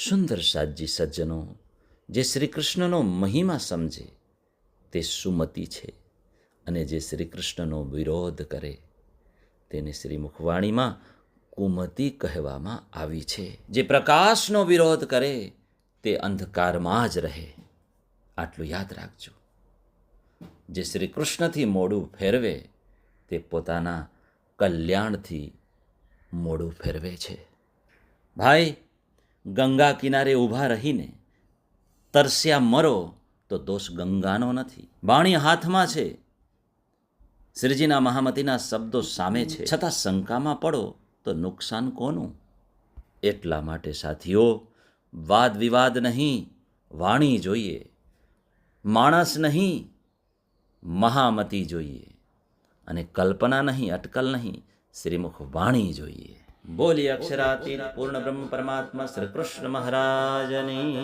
સુંદર સાજી સજ્જનો, જે શ્રી કૃષ્ણનો મહિમા સમજે તે સુમતિ છે, અને જે શ્રી કૃષ્ણનો વિરોધ કરે તેને શ્રી મુખવાણીમાં કુમતિ કહેવામાં આવી છે. જે પ્રકાશનો વિરોધ કરે તે અંધકારમાં જ રહે. આટલું યાદ રાખજો. જે શ્રી કૃષ્ણથી મોઢું ફેરવે તે પોતાના કલ્યાણથી મોઢું ફેરવે છે. ભાઈ, ગંગા કિનારે ઊભા રહીને તરસ્યા મરો તો દોષ ગંગાનો નથી. વાણી હાથમાં છે, શ્રીજીના મહામતીના શબ્દો સામે છે, છતાં શંકામાં પડો તો નુકસાન કોનું? એટલા માટે સાથીઓ, વાદ વિવાદ નહીં, વાણી જોઈએ. માણસ નહીં, મહામતી જોઈએ. અને કલ્પના નહીં, અટકલ નહીં, શ્રીમુખ વાણી જોઈએ. બોલી અક્ષરાતીત પૂર્ણ બ્રહ્મ પરમાત્મા શ્રી કૃષ્ણ મહારાજની.